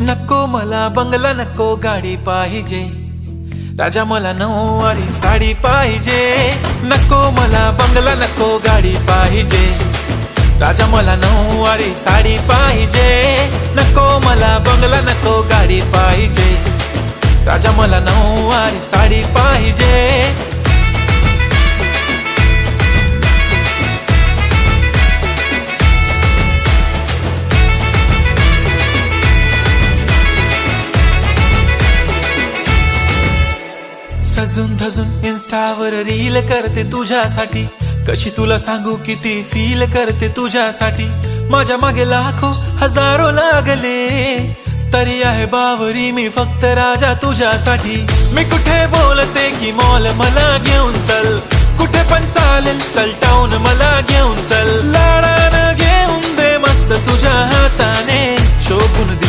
नको मला बंगला, नको गाडी पाहिजे, राजा मला नऊवारी साडी पाहिजे. नको मला बंगला, नको गाडी पाहिजे, राजा मला नऊवारी साडी पाहिजे. नको मला बंगला, नको गाडी पाहिजे, राजा मला नऊवारी साडी पाहिजे. सजून धजून इन्स्टावर रील करते तुझ्यासाठी, कशी तुला सांगू किती फील करते तुझ्यासाठी. माझ्या मागे लाखो हजारो लागले, तरी आहे बावरी मी फक्त राजा तुझ्यासाठी. मी कुठे बोलते की मॉल मला घेऊन चल, कुठे पण चालेल चल टाऊन मला घेऊन चल. लाडानं घेऊन दे मस्त तुझ्या हाताने, शोभून दिस